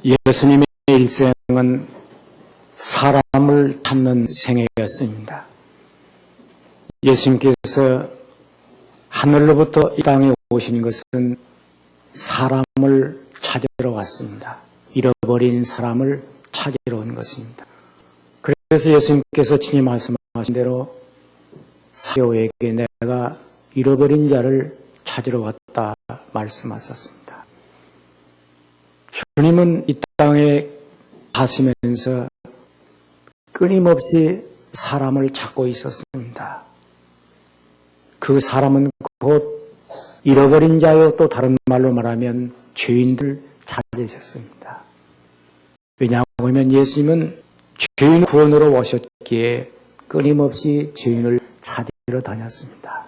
예수님의 일생은 사람을 찾는 생애였습니다. 예수님께서 하늘로부터 이 땅에 오신 것은 사람을 찾으러 왔습니다. 잃어버린 사람을 찾으러 온 것입니다. 그래서 예수님께서 친히 말씀하신 대로 사도에게 내가 잃어버린 자를 찾으러 왔다 말씀하셨습니다. 주님은 이 땅에 사시면서 끊임없이 사람을 찾고 있었습니다. 그 사람은 곧 잃어버린 자요, 또 다른 말로 말하면 죄인들 찾으셨습니다. 왜냐하면 예수님은 죄인 구원으로 오셨기에 끊임없이 죄인을 찾으러 다녔습니다.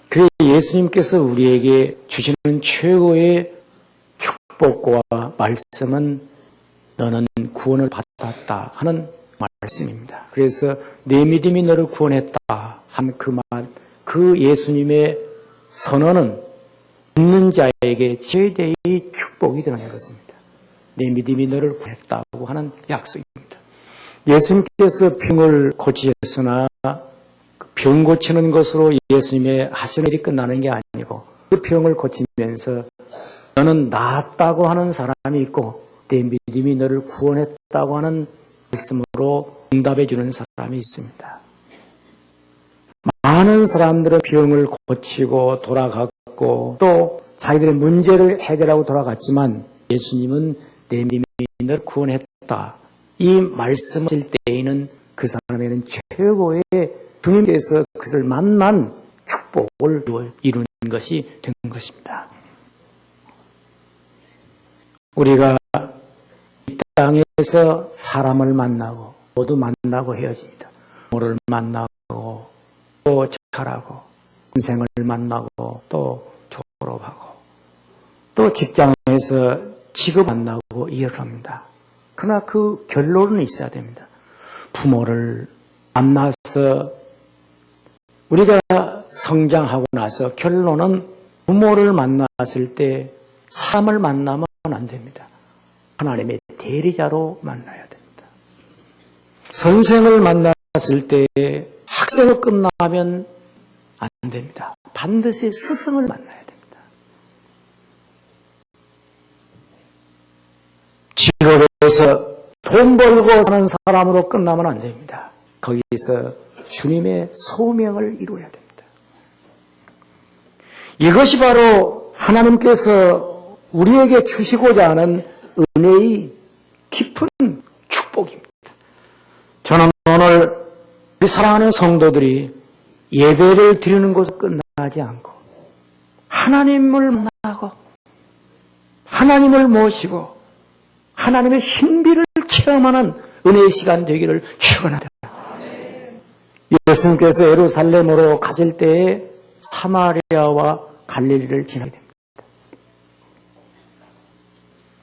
그래서 예수님께서 우리에게 주시는 최고의 축복과 말씀은 너는 구원을 받았다 하는 말씀입니다. 그래서 내 믿음이 너를 구원했다 한 그 말, 그 예수님의 선언은 믿는 자에게 최대의 축복이 되는 것입니다. 내 믿음이 너를 구원했다고 하는 약속입니다. 예수님께서 병을 고치셨으나 병 고치는 것으로 예수님의 하시는 일이 끝나는 게 아니고 그 병을 고치면서 너는 나았다고 하는 사람이 있고 내 믿음이 너를 구원했다고 하는 말씀으로 응답해 주는 사람이 있습니다. 많은 사람들은 병을 고치고 돌아갔고 또 자기들의 문제를 해결하고 돌아갔지만 예수님은 내 믿음이 너를 구원했다. 이 말씀을 하실 때에는 그 사람에는 최고의 주님께서 그를 만난 축복을 이루는 것이 된 것입니다. 우리가 이 땅에서 사람을 만나고 모두 만나고 헤어집니다. 부모를 만나고 또 자라고 인생을 만나고 또 졸업하고 또 직장에서 직업 만나고 일을 합니다. 그러나 그 결론은 있어야 됩니다. 부모를 만나서 우리가 성장하고 나서 결론은 부모를 만났을 때 사람을 만나면 안 됩니다. 하나님의 대리자로 만나야 됩니다. 선생을 만났을 때 학생을 끝나면 안 됩니다. 반드시 스승을 만나야 됩니다. 직업에서 돈 벌고 사는 사람으로 끝나면 안 됩니다. 거기서 주님의 소명을 이루어야 됩니다. 이것이 바로 하나님께서 우리에게 주시고자 하는 은혜의 깊은 축복입니다. 저는 오늘 우리 사랑하는 성도들이 예배를 드리는 것으로 끝나지 않고 하나님을 만나고 하나님을 모시고 하나님의 신비를 체험하는 은혜의 시간 되기를 축원합니다. 예수님께서 예루살렘으로 가실 때에 사마리아와 갈릴리를 지나게 됩니다.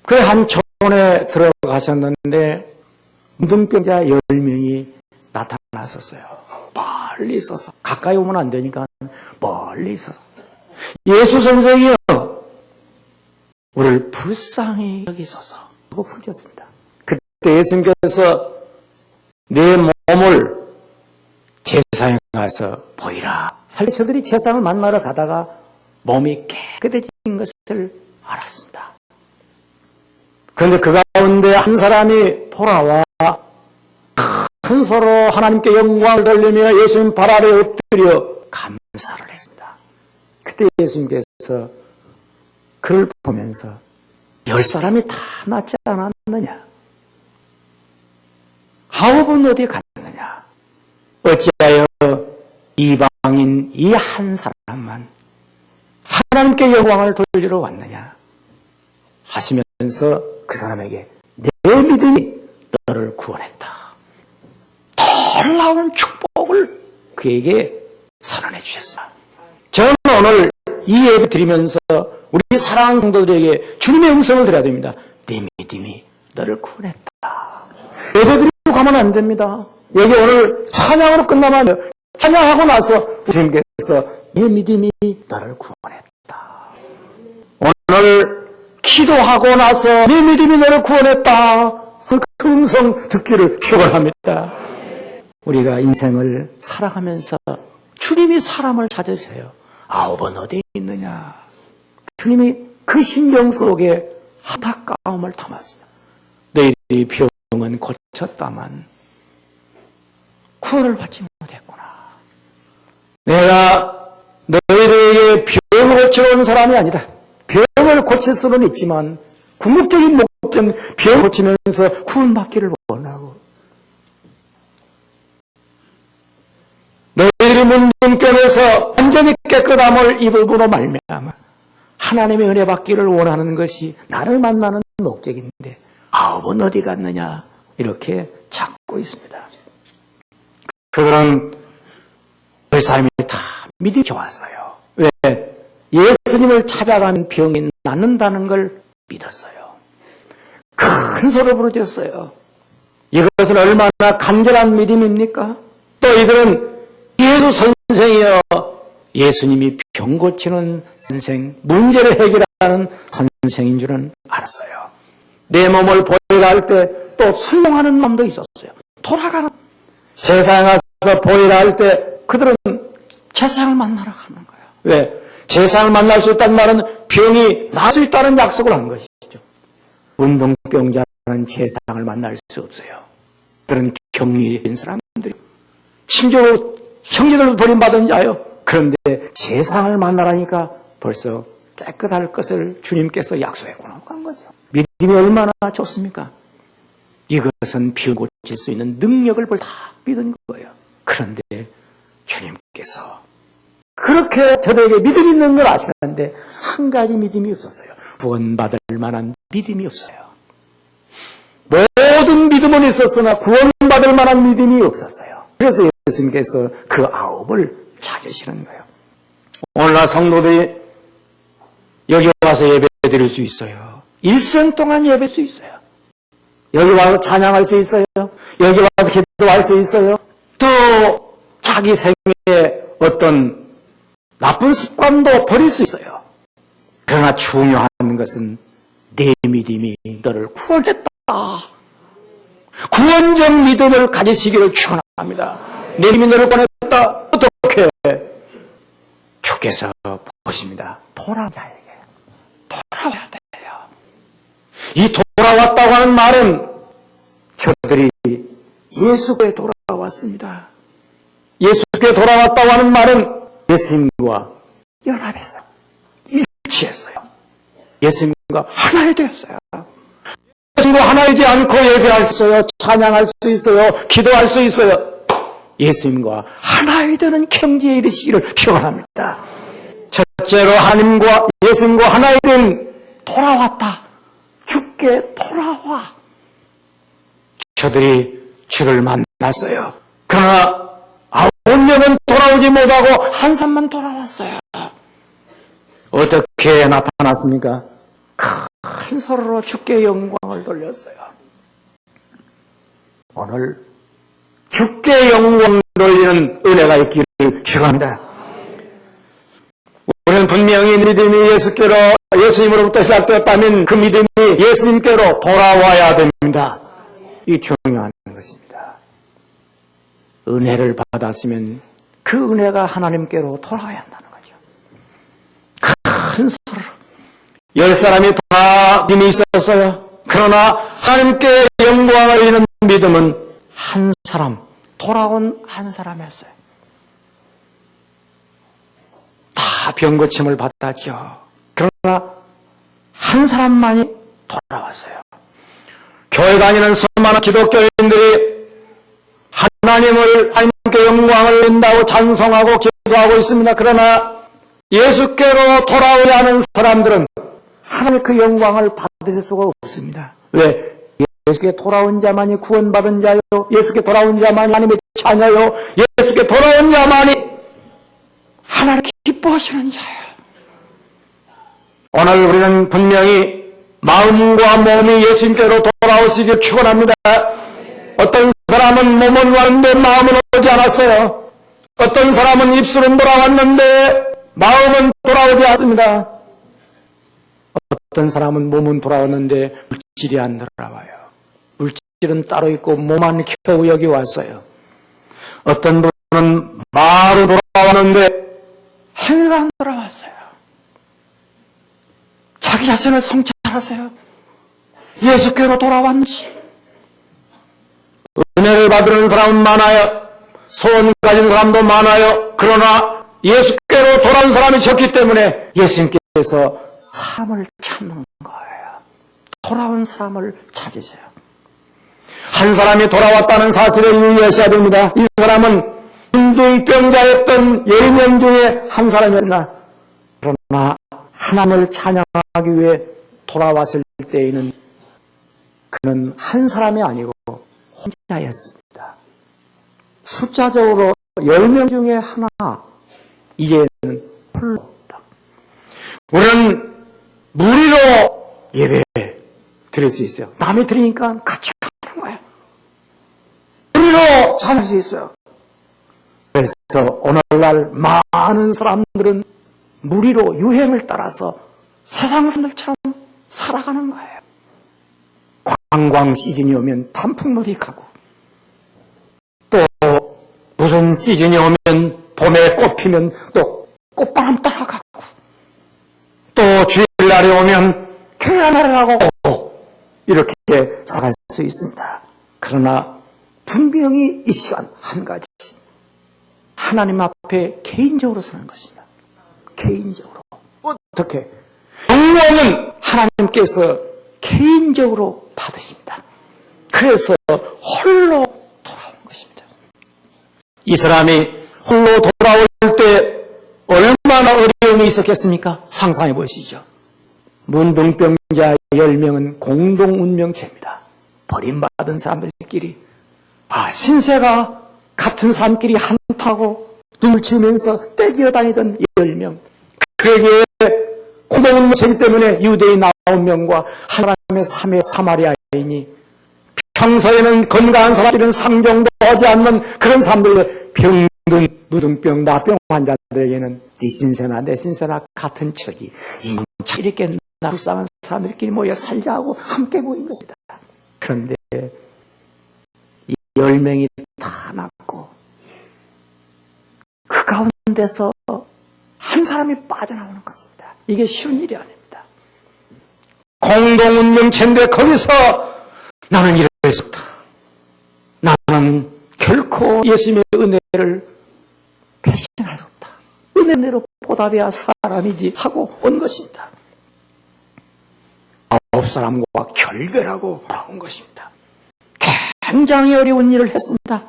그 한 초원에 들어가셨는데 문둥병자 10명이 나타났었어요. 멀리 서서. 가까이 오면 안 되니까 멀리 서서. 예수 선생이여, 우리를 불쌍히 여기소서 하고 부르셨습니다. 그때 예수님께서 내 몸을 제사장에 가서 보이라 할 때 저들이 제사장을 만나러 가다가 몸이 깨끗해진 것을 알았습니다. 그런데 그 가운데 한 사람이 돌아와 큰 소로 하나님께 영광을 돌리며 예수님 발 아래 엎드려 감사를 했습니다. 그때 예수님께서 그를 보면서 10사람이 다 낫지 않았느냐? 9은 어디에 갔느냐? 어찌하여 이방인 이 한 사람만 하나님께 영광을 돌리러 왔느냐? 하시면서 그 사람에게 내 믿음이 너를 구원했다. 놀라운 축복을 그에게 선언해 주셨습니다. 저는 오늘 이 예배 드리면서 우리 사랑하는 성도들에게 주님의 음성을 드려야 됩니다. 내 믿음이 너를 구원했다. 예배 드리고 가면 안 됩니다. 여기 오늘 찬양으로 끝나면 찬양하고 나서 주님께서 내 믿음이 너를 구원했다. 오늘 기도하고 나서 네 믿음이 너를 구원했다. 그 음성 듣기를 축원합니다. 우리가 인생을 살아가면서 주님이 사람을 찾으세요. 아홉은 어디에 있느냐. 주님이 그 심령 속에 안타까움을 담았어요. 너희들이 병은 고쳤다만 구원을 받지 못했구나. 내가 너희들에게 병을 고치러 온 사람이 아니다. 병을 고칠 수는 있지만 궁극적인 목적은 병을 고치면서 구원받기를 원하고, 너희들이 문둥병에서 완전히 깨끗함을 입음으로 말미암아 하나님의 은혜 받기를 원하는 것이 나를 만나는 목적인데 아홉은 어디 갔느냐 이렇게 찾고 있습니다. 그들은 그 삶이 다 믿음이 좋았어요. 왜? 예수님을 찾아가는 병이 낫는다는 걸 믿었어요. 큰 소리로 부르짖었어요. 이것은 얼마나 간절한 믿음입니까? 또 이들은 예수 선생이여, 예수님이 병 고치는 선생, 문제를 해결하는 선생인 줄은 알았어요. 내 몸을 보이라 할 때 또 순종하는 마음도 있었어요. 돌아가는, 세상에 가서 보이라 할 때 그들은 제사장을 만나러 가는 거예요. 왜? 제사장을 만날 수 있다는 말은 병이 나을 수 있다는 약속을 한 것이죠. 운동병자는 제사장을 만날 수 없어요. 그런 격리된 사람들이, 심지어 형제들 버림받은 자요. 그런데 제사장을 만나라니까 벌써 깨끗할 것을 주님께서 약속했구나 한 거죠. 믿음이 얼마나 좋습니까? 이것은 병 고칠 수 있는 능력을 다 믿은 거예요. 그런데 주님께서 그렇게 저들에게 믿음이 있는 걸 아시는데 한 가지 믿음이 없었어요. 구원받을 만한 믿음이 없어요. 모든 믿음은 있었으나 구원받을 만한 믿음이 없었어요. 그래서 예수님께서 그 아홉을 찾으시는 거예요. 오늘날 성도들이 여기 와서 예배 드릴 수 있어요. 일생 동안 예배할 수 있어요. 여기 와서 찬양할 수 있어요. 여기 와서 기도할 수 있어요. 또 자기 생애에 어떤 나쁜 습관도 버릴 수 있어요. 그러나 중요한 것은 내 믿음이 너를 구원했다. 구원적 믿음을 가지시기를 축원합니다. 내 믿음이 너를 구원했다. 어떻게? 주께서 보십니다. 돌아온 자에게 돌아와야 돼요. 이 돌아왔다고 하는 말은 저들이 예수께 돌아왔습니다. 예수께 돌아왔다고 하는 말은 예수님과 연합했어요. 일치했어요. 예수님과 하나가 되었어요. 예수님과 하나이지 않고 예배할 수 있어요. 찬양할 수 있어요. 기도할 수 있어요. 예수님과 하나가 되는 경지에 이르시기를 축원합니다. 첫째로 하나님과 예수님과 하나가 된 돌아왔다. 주께 돌아와. 저들이 주를 만났어요. 그러나 9명은 돌아오지 못하고 한 사람만 돌아왔어요. 어떻게 나타났습니까? 큰 소리로 주께 영광을 돌렸어요. 오늘 주께 영광을 돌리는 은혜가 있기를 축원합니다. 우리는 분명히 믿음이 예수님으로부터 시작되었다면 그 믿음이 예수님께로 돌아와야 됩니다. 이 중요한 것입니다. 은혜를 받았으면 그 은혜가 하나님께로 돌아와야 한다는 거죠. 큰 소리로 10사람이 다 믿음이 있었어요. 그러나 하나님께 영광을 이는 믿음은 한 사람, 돌아온 한 사람이었어요. 다 병고침을 받았죠. 그러나 한 사람만이 돌아왔어요. 교회 다니는 수많은 기독교인들이 하나님께 영광을 낸다고 찬송하고 기도하고 있습니다. 그러나 예수께로 돌아오지 않은 사람들은 하나님의 그 영광을 받으실 수가 없습니다. 왜? 예수께 돌아온 자만이 구원받은 자요. 예수께 돌아온 자만이 하나님의 자녀요. 예수께 돌아온 자만이 하나님 기뻐하시는 자예요. 오늘 우리는 분명히 마음과 몸이 예수님께로 돌아오시길 축원합니다. 어떤 사람은 몸은 왔는데 마음은 오지 않았어요. 어떤 사람은 입술은 돌아왔는데 마음은 돌아오지 않습니다. 어떤 사람은 몸은 돌아오는데 물질이 안 돌아와요. 물질은 따로 있고 몸만 겨우 여기 왔어요. 어떤 분은 마로 돌아왔는데 행위가 안 돌아왔어요. 자기 자신을 성찰하세요. 예수께로 돌아왔는지. 은혜를 받는 사람은 많아요. 소원 가진 사람도 많아요. 그러나 예수께로 돌아온 사람이 적기 때문에 예수님께서 사람을 찾는 거예요. 돌아온 사람을 찾으세요. 한 사람이 돌아왔다는 사실을 유의하셔야 됩니다. 이 사람은 문둥병자였던 10명 중에 한 사람이었으나 그러나 하나님을 찬양하기 위해 돌아왔을 때에는 그는 한 사람이 아니고 혼자였습니다. 숫자적으로 10명 중에 하나, 이제는 홀로 없다. 우리는 무리로 예배 드릴 수 있어요. 남이 드리니까 같이 하는 거예요. 무리로 찬양할 수 있어요. 그래서 오늘날 많은 사람들은 무리로 유행을 따라서 세상 사람들처럼 살아가는 거예요. 관광 시즌이 오면 단풍놀이 가고, 또 무슨 시즌이 오면 봄에 꽃 피면 또 꽃바람 따라가고, 또 주일날이 오면 교회 날아가고, 이렇게 살아갈 수 있습니다. 그러나 분명히 이 시간 한 가지, 하나님 앞에 개인적으로 사는 것입니다. 개인적으로. 어떻게? 영광은 하나님께서 개인적으로 받으십니다. 그래서 홀로 돌아온 것입니다. 이 사람이 홀로 돌아올 때 얼마나 어려움이 있었겠습니까? 상상해 보시죠. 문둥병자 10명은 공동운명체입니다. 버림받은 사람들끼리, 신세가 같은 사람끼리 한타고 눈을 치면서 떼기어 다니던 10명. 그에게 공동운명체이기 때문에 유대인 9명과 하나님의 3의 사마리아인이, 평소에는 건강한 사람들은 상종도 하지 않는 그런 사람들의 병든 무등병, 나병 환자들에게는 네 신세나 내 신세나 같은 척이, 이렇게 불쌍한 사람들끼리 모여 살자고 함께 모인 것이다. 그런데 이 10명이 다 낫고 그 가운데서 한 사람이 빠져나오는 것입니다. 이게 쉬운 일이 아닙니다. 공동운명체인데 거기서 나는 이럴 수 없다. 나는 결코 예수님의 은혜를 배신할 수 없다. 은혜로 보답해야 사람이지 하고 온 것입니다. 9사람과 결별하고 온 것입니다. 굉장히 어려운 일을 했습니다.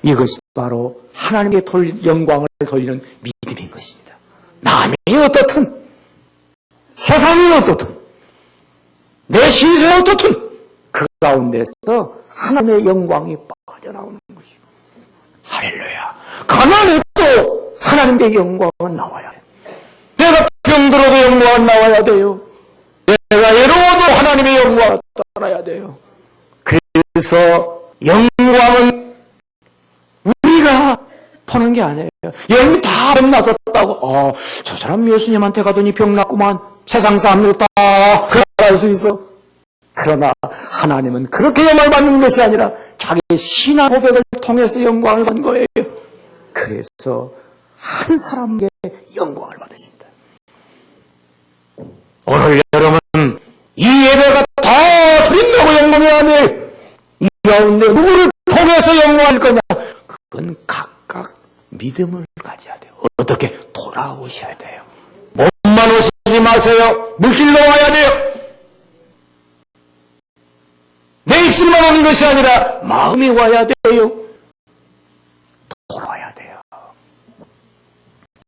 이것이 바로 하나님께 영광을 돌리는 믿음인 것입니다. 남이 어떻든, 세상이 어떻든, 내 신세가 어떻든 그 가운데서 하나님의 영광이 빠져나오는 것이고, 할렐루야. 가난해도 하나님의 영광은 나와야 돼요. 내가 병들어도 영광은 나와야 돼요. 내가 외로워도 하나님의 영광을 떠나야 돼요. 그래서 영광은 우리가 보는 게 아니에요. 여러분이 다 병나섰다고, 저 사람 예수님한테 가더니 병났구만, 세상 사람들 다 그럴 수 있어. 그러나 하나님은 그렇게 영광을 받는 것이 아니라 자기 신앙 고백을 통해서 영광을 받는 거예요. 그래서 한 사람에게 영광을 받으십니다. 오늘 여러분, 이 예배가 다 드린다고 영광이 아니에요. 이 가운데 누구를 통해서 영광할 거냐? 그건 각각 믿음을 가져야 돼요. 어떻게? 돌아오셔야 돼요. 몸만 오시지 마세요. 물질로 와야 돼요. 내 입술만 오는 것이 아니라 마음이 와야 돼요. 돌아와야 돼요.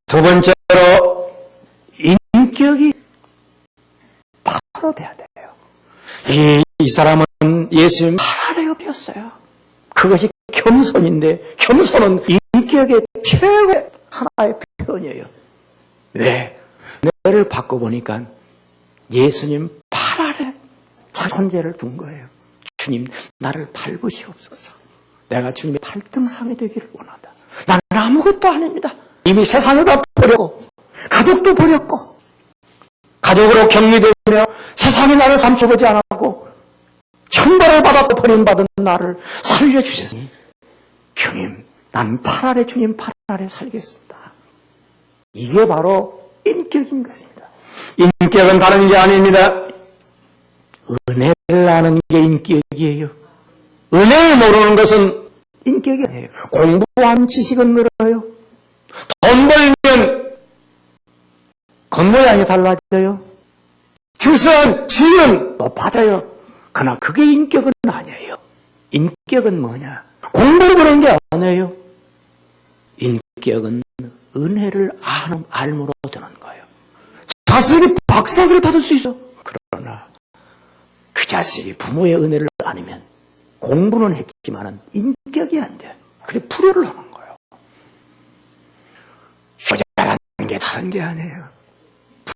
두 번째로 인격이 바로 돼야 돼요. 이 사람은 예수님 하나를 옆이었어요. 그것이 겸손인데, 겸손은 인격의 최고의 하나의 표현이에요. 왜? 뇌를 바꿔보니까 예수님 발 아래 존재를 둔 거예요. 주님, 나를 밟으시옵소서. 내가 주님의 발등상이 되기를 원한다. 나는 아무것도 아닙니다. 이미 세상을 다 버렸고, 가족도 버렸고, 가족으로 격리되며 세상에 나를 삼켜보지 않았고 천벌을 받았고 버림받은 나를 살려주셨으니 주님, 난 8알에 주님 8알에 살겠습니다. 이게 바로 인격인 것입니다. 인격은 다른 게 아닙니다. 은혜를 아는 게 인격이에요. 은혜를 모르는 것은 인격이 아니에요. 공부한 지식은 늘어요. 돈 벌면 겉모양이 달라져요. 출세한 지위는 높아져요. 그러나 그게 인격은 아니에요. 인격은 뭐냐? 공부를 그런 게 아니에요. 인격은 은혜를 알므로 드는 거예요. 자식이 박사학위를 받을 수 있어. 그러나 그 자식이 부모의 은혜를 아니면 공부는 했지만은 인격이 안 돼. 그래 불효를 하는 거예요. 효자라는 게 다른 게 아니에요.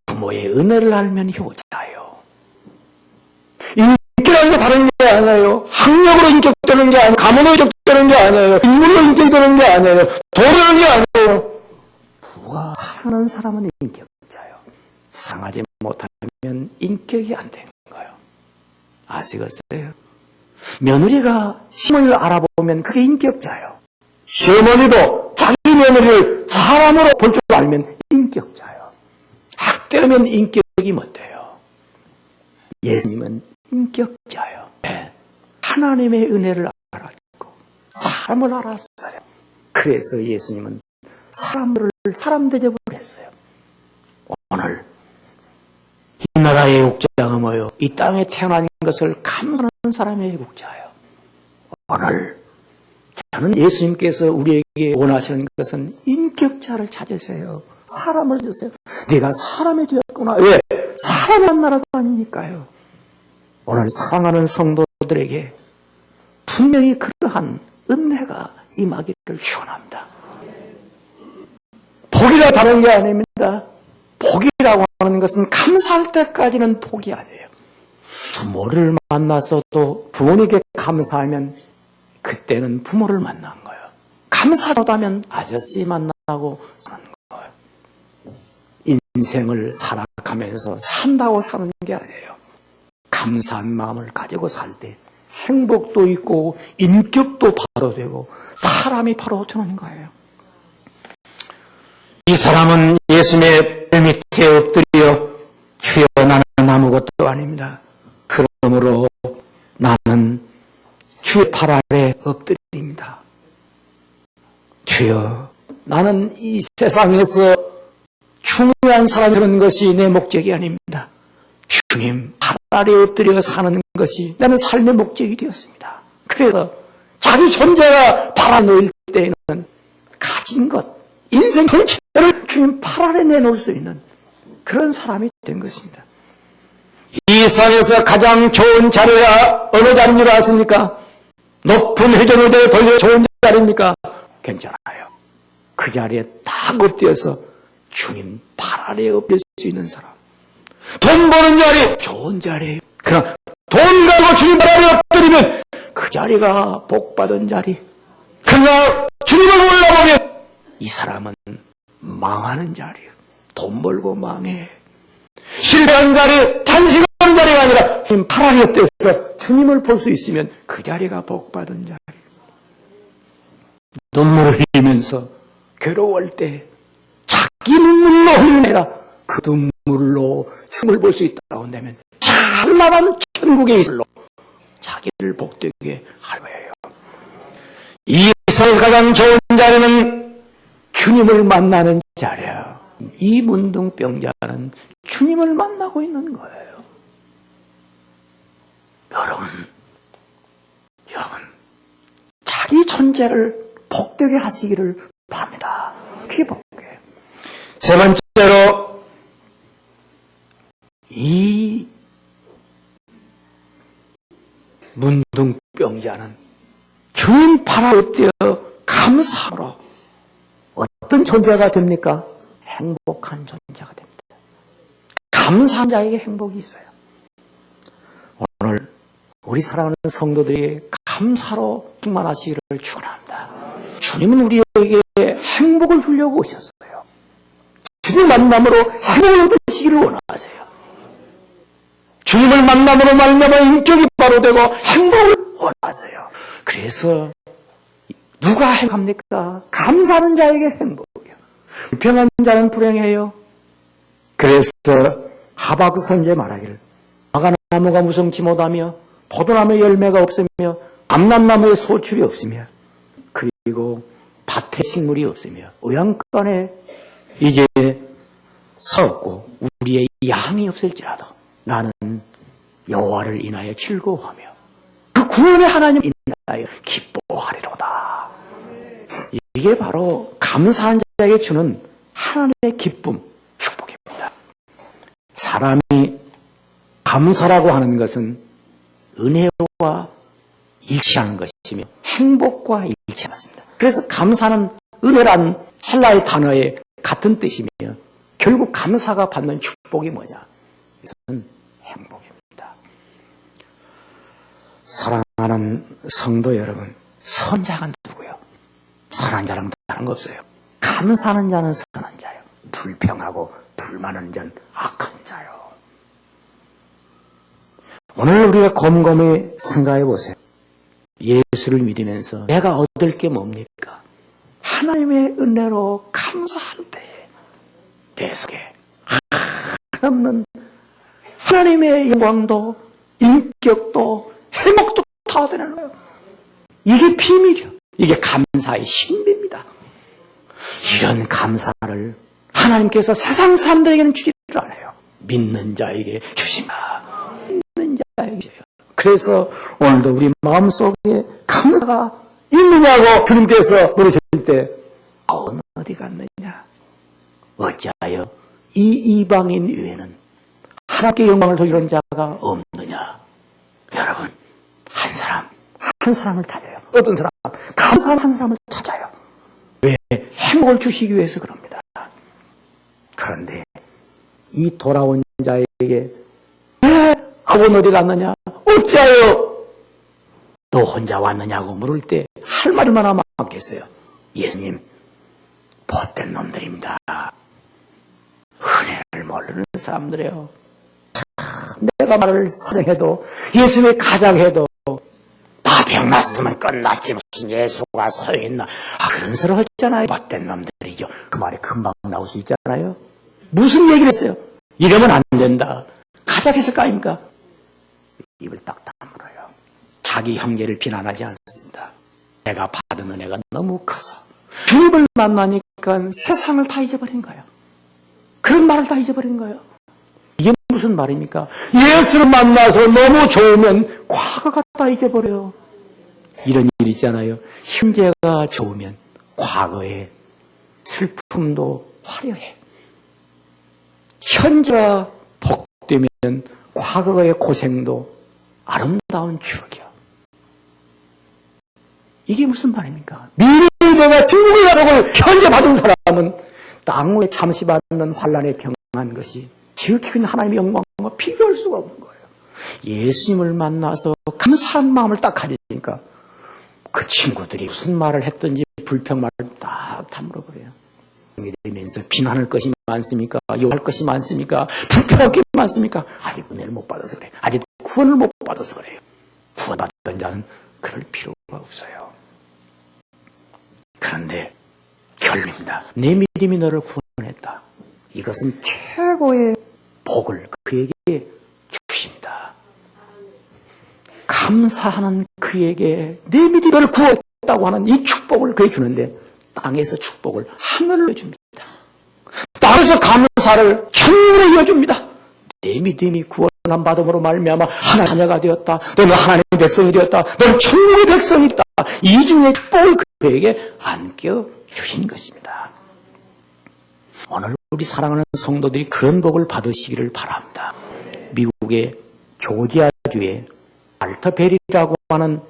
부모의 은혜를 알면 효자예요. 인격이라는 게 다른 게 아니에요. 학력으로 인격되는 게 아니에요. 가문으로 인격되는 게 아니에요. 인물로 인격되는 게 아니에요. 도라는 게 아니에요. 부가 사랑하는 사람은 인격자예요. 사랑하지 못하면 인격이 안 되는 거예요. 아시겠어요? 며느리가 시어머니를 알아보면 그게 인격자예요. 시어머니도 자기 며느리를 사람으로 볼 줄 알면 인격자예요. 학대하면 인격이 못돼요. 예수님은 인격자예요. 네. 하나님의 은혜를 알았고 사람을 알았어요. 그래서 예수님은 사람 대접을 했어요. 오늘 이 나라의 애국자가 뭐요? 이 땅에 태어난 것을 감사하는 사람의 애국자예요. 오늘 저는 예수님께서 우리에게 원하시는 것은 인격자를 찾으세요. 사람을 드세요. 내가 사람이 되었구나. 왜? 사람을 만나러 다니니까요. 오늘 사랑하는 성도들에게 분명히 그러한 은혜가 임하기를 축원합니다. 복이라 다른 게 아닙니다. 복이라고 하는 것은 감사할 때까지는 복이 아니에요. 부모를 만나서도 부모님께 감사하면 그때는 부모를 만난 거예요. 감사하지 못하면 아저씨 만나고 사는 거예요. 인생을 살아가면서 산다고 사는 게 아니에요. 감사한 마음을 가지고 살 때 행복도 있고 인격도 바로 되고 사람이 바로 되는 거예요. 이 사람은 예수님의 발 밑에 엎드려 주여 나는 아무것도 아닙니다. 그러므로 나는 주의 발 아래 엎드립니다. 주여 나는 이 세상에서 중요한 사람이 되는 것이 내 목적이 아닙니다. 주님 발 아래 엎드려 사는 것이 나는 삶의 목적이 되었습니다. 그래서 자기 존재가 발 아래 놓일 때에는 가진 것, 인생 전체를 주님 발 아래 내놓을 수 있는 그런 사람이 된 것입니다. 이 세상에서 가장 좋은 자리가 어느 자리인 줄 아십니까? 높은 회전무대에 걸려 좋은 자리입니까? 괜찮아요. 그 자리에 딱 엎드려서 주님 발 아래에 엎드릴 수 있는 사람. 돈 버는 자리, 좋은 자리예요. 그러나 돈 가지고 주님 발 아래에 엎드리면 그 자리가 복받은 자리. 그러나 주님을 몰라보면 이 사람은 망하는 자리예요. 돈 벌고 망해. 실패한 자리, 단식하는 자리가 아니라 주님 발 아래에 엎드려서 주님을 볼 수 있으면 그 자리가 복받은 자리. 눈물을 흘리면서 괴로울 때 자기 눈물로 흘리라 그 눈물로 주님을 볼 수 있다고 한다면 찬란한 천국의 이슬로 자기를 복되게 할 거예요. 이 세상에서 가장 좋은 자리는 주님을 만나는 자리야. 이 문둥병자는 주님을 만나고 있는 거예요. 여러분 자기 존재를 복되게 하시기를 바랍니다. 그게 복이에요. 세 번째로 이 문둥병자는 주님 발 아래 엎드려 감사함으로 어떤 존재가 됩니까? 행복한 존재가 됩니다. 감사한 자에게 행복이 있어요. 오늘 우리 사랑하는 성도들이 감사로 충만하시기를 축원합니다. 주님은 우리에게 행복을 주려고 오셨어요. 주님 만남으로 행복을 얻으시기를 원하세요. 주님을 만남으로 말미암아 인격이 바로 되고 행복을 원하세요. 그래서 누가 행복합니까? 감사하는 자에게 행복이요. 불평한 자는 불행해요. 그래서 하박국 선지자 말하기를 마가나무가 무성치 못하며 포도나무에 열매가 없으며 감람나무에 소출이 없으며 그리고 밭에 식물이 없으며 의향간에 이게 썩고 우리의 양이 없을지라도 나는 여호와를 인하여 즐거워하며 그 구원의 하나님 인하여 기뻐하리로다. 이게 바로 감사한 자에게 주는 하나님의 기쁨, 축복입니다. 사람이 감사라고 하는 것은 은혜와 일치하는 것이며 행복과 일치하습니다. 그래서 감사는 은혜란 헬라의 단어의 같은 뜻이며 결국 감사가 받는 축복이 뭐냐? 이것은 행복입니다. 사랑하는 성도 여러분, 선자가 누구요? 선한 자랑 다른 거 없어요. 감사하는 자는 선한 자요. 불평하고 불만하는 자는 악한 자요. 오늘 우리가 곰곰이 생각해 보세요. 예수를 믿으면서 내가 얻을 게 뭡니까? 하나님의 은혜로 감사할 때 내 속에 한없는 하나님의 영광도 인격도 행복도 다 되는 거예요. 이게 비밀이요. 이게 감사의 신비입니다. 이런 감사를 하나님께서 세상 사람들에게는 주지를 않아요. 믿는 자에게 주신다. 믿는 자에게 주세요. 그래서 오늘도 우리 마음속에 감사가 있느냐고 주님께서 물으실 때 어디 갔느냐? 어찌하여 이 이방인 외에는 하나님께 영광을 돌리는 자가 없느냐? 여러분, 한 사람을 찾아요. 어떤 사람? 감사한 한 사람을 찾아요. 왜? 행복을 주시기 위해서 그럽니다. 그런데 이 돌아온 자에게 왜 아버는 어디 갔느냐? 어찌하여 너 혼자 왔느냐고 물을 때 할 말이 얼마나 많겠어요. 예수님, 못된 놈들입니다. 은혜를 모르는 사람들이에요. 참, 내가 말을 사랑해도 예수님의 가장해도 나 병났으면 끝났지 무슨 예수가 소용있나. 그런 소리 하잖아요. 못된 놈들이죠. 그 말이 금방 나올 수 있잖아요. 무슨 얘기를 했어요? 이러면 안 된다. 가작했을 거 아닙니까? 입을 딱 다물어요. 자기 형제를 비난하지 않습니다. 내가 받은 은혜가 너무 커서 주님을 만나니까 세상을 다 잊어버린 거예요. 그런 말을 다 잊어버린 거예요. 이게 무슨 말입니까? 예수를 만나서 너무 좋으면 과거가 다 잊어버려요. 이런 일 있잖아요. 현재가 좋으면 과거의 슬픔도 화려해. 현재가 복되면 과거의 고생도 아름다운 추억이야. 이게 무슨 말입니까? 미래에 내가 죽음의 약속을 현재 받은 사람은 땅 위에 잠시 받는 환란에 평안한 것이 지극히 큰 하나님의 영광과 비교할 수가 없는 거예요. 예수님을 만나서 감사한 마음을 딱 가지니까 그 친구들이 무슨 말을 했든지 불평말을 딱 다물어버려요. 되면서 비난할 것이 많습니까? 욕할 것이 많습니까? 불평할 게 많습니까? 아직 은혜를 못 받아서 그래요. 아직 구원을 못 받아서 그래요. 구원받던 자는 그럴 필요가 없어요. 그런데 결론입니다. 내 믿음이 너를 구원했다. 이것은 최고의 복을 그에게 주십니다. 감사하는 그에게 내 믿음이 너를 구원했다고 하는 이 축복을 그에게 주는데 땅에서 축복을 하늘로 줍니다. 땅에서 감사를 천으로 이어줍니다. 내 믿음이 구원한 받음으로 말미암아 하나님의 자녀가 되었다. 너는 하나님의 백성이 되었다. 너는 천국의 백성이 되었다. 이중의 축복을 그에게 안겨주신 것입니다. 오늘 우리 사랑하는 성도들이 그런 복을 받으시기를 바랍니다. 미국의 조지아주에 알터 베리라고 하는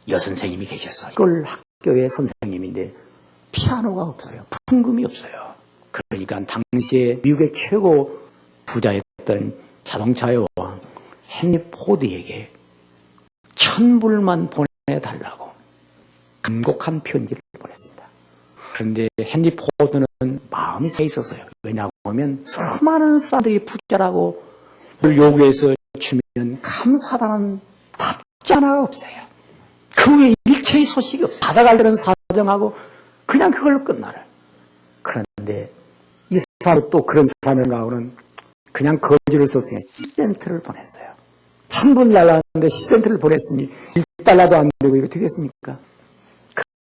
여선생님이 계셨어요. 이걸 학교의 선생님인데 피아노가 없어요. 풍금이 없어요. 그러니까 당시에 미국의 최고 부자였던 자동차의 왕 헨리 포드에게 1000불만 보내달라고 간곡한 편지를 보냈습니다. 그런데 헨리 포드는 마음이 새 있었어요. 왜냐하면 수많은 사람들이 부자라고 요구해서 주면 감사하다는 답장 하나가 없어요. 그 외에 일체의 소식이 없어요. 받아갈 때는 사정하고 그냥 그걸로 끝나는. 그런데 이 사람은 또 그런 사람인가하고는 그냥 거지를 썼으니 10센트를 보냈어요. 1000불 날라왔는데 10센트를 보냈으니 1달러도 안 되고 이거 되겠습니까?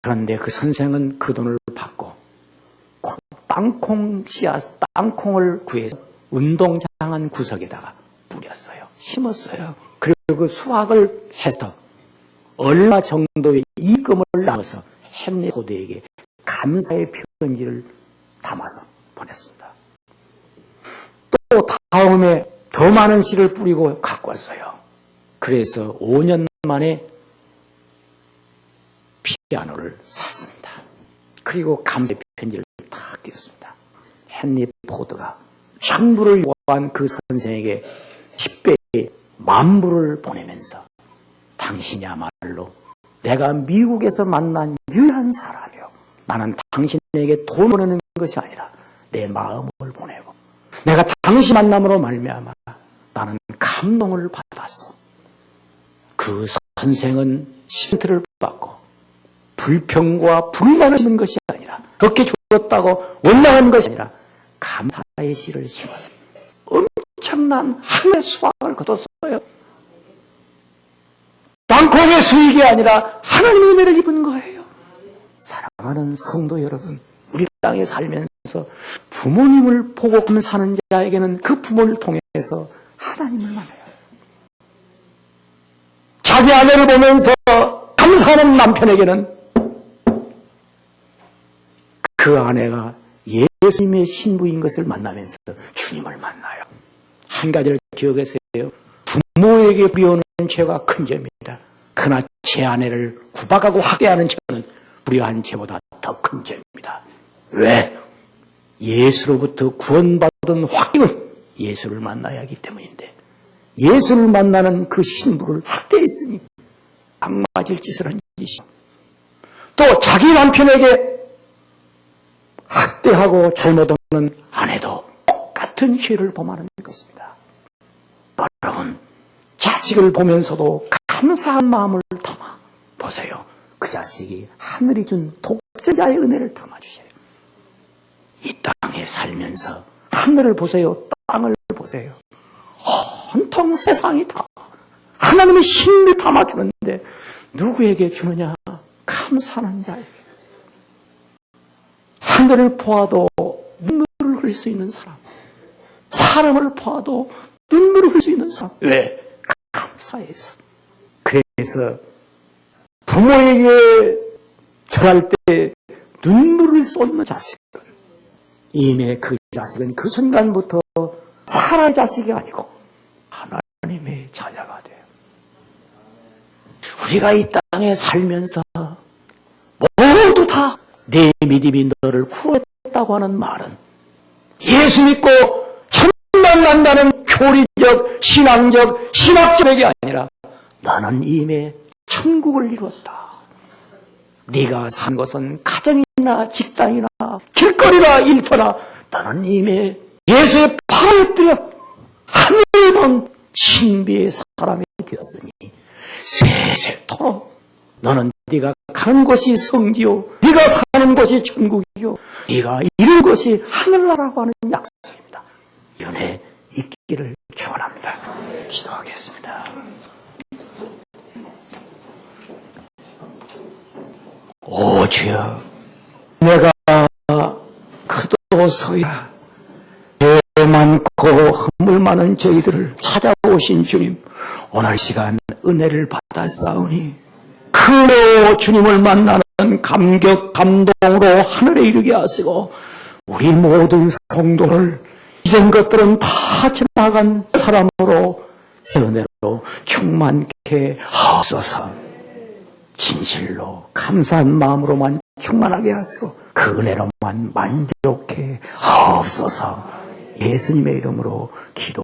그런데 그 선생은 그 돈을 받고 땅콩을 구해서 운동장 한 구석에다가 뿌렸어요. 심었어요. 그리고 그 수확을 해서 얼마 정도의 이익금을 나눠서 헨리 포드에게 감사의 편지를 담아서 보냈습니다. 또 다음에 더 많은 씨를 뿌리고 갖고 왔어요. 그래서 5년 만에 피아노를 샀습니다. 그리고 감사의 편지를 딱 띄웠습니다. 헨리 포드가 1000불을 요구한 그 선생에게 10배의 10,000불을 보내면서 당신이야말로 내가 미국에서 만난 유일한 사람이요. 나는 당신에게 돈 보내는 것이 아니라 내 마음을 보내고 내가 당신 만남으로 말미암아 나는 감동을 받았어. 그 선생은 10센트를 받고 불평과 불만을 심은 것이 아니라 그렇게 죽었다고 원망한 것이 아니라 감사의 씨를 심었어요. 엄청난 하늘의 수확을 거뒀어요. 땅콩의 수익이 아니라 하나님의 은혜를 입은 거예요. 사랑하는 성도 여러분, 우리 땅에 살면서 부모님을 보고 사는 자에게는 그 부모를 통해서 하나님을 만나요. 자기 아내를 보면서 감사하는 남편에게는 그 아내가 예수님의 신부인 것을 만나면서 주님을 만나요. 한 가지를 기억하세요. 부모에게 부려오는 죄가 큰 죄입니다. 그러나 제 아내를 구박하고 학대하는 죄는 불의한 죄보다 더 큰 죄입니다. 왜? 예수로부터 구원받은 확증은 예수를 만나야 하기 때문인데 예수를 만나는 그 신부를 학대했으니 악맞을 짓을 한 짓이죠. 또 자기 남편에게 학대하고 잘못하는 아내도 똑같은 죄를 범하는 것입니다. 여러분, 자식을 보면서도 감사한 마음을 담아 보세요. 그 자식이 하늘이 준 독생자의 은혜를 담아주세요. 이 땅에 살면서 하늘을 보세요. 땅을 보세요. 온통 세상이 다 하나님의 신을 담아주는데 누구에게 주느냐? 감사하는 자에게. 하늘을 보아도 눈물을 흘릴 수 있는 사람, 사람을 보아도 눈물을 흘릴 수 있는 사람. 왜? 감사해서. 그래서 부모에게 절할 때 눈물을 쏟는 자식은 이미 그 자식은 그 순간부터 사람의 자식이 아니고 하나님의 자녀가 돼요. 우리가 이 땅에 살면서 모두 다 내 믿음이 너를 구원했다고 하는 말은 예수 믿고 천당 간다는 교리적, 신앙적, 신학적이 아니라 나는 이미 천국을 이루었다. 네가 산 것은 가정이나 직장이나 길거리나 일터나 나는 이미 예수의 팔을 들여 하늘을 본 신비의 사람이 되었으니 세세토록 너는 네가 가는 곳이 성지요 네가 사는 곳이 천국이요 네가 이룬 곳이 하늘나라고 하는 약속입니다. 이 은혜 있기를 축원합니다. 기도하겠습니다. 오 주여, 내가 그도서야 죄 많고 허물 많은 저희들을 찾아오신 주님, 오늘 시간 은혜를 받았사오니 그 주님을 만나는 감격 감동으로 하늘에 이르게 하시고 우리 모든 성도를 이전 것들은 다 지나간 사람으로 새 은혜로 충만케 하옵소서. 진실로 감사한 마음으로만 충만하게 하시고 그 은혜로만 만족해 하옵소서. 예수님의 이름으로 기도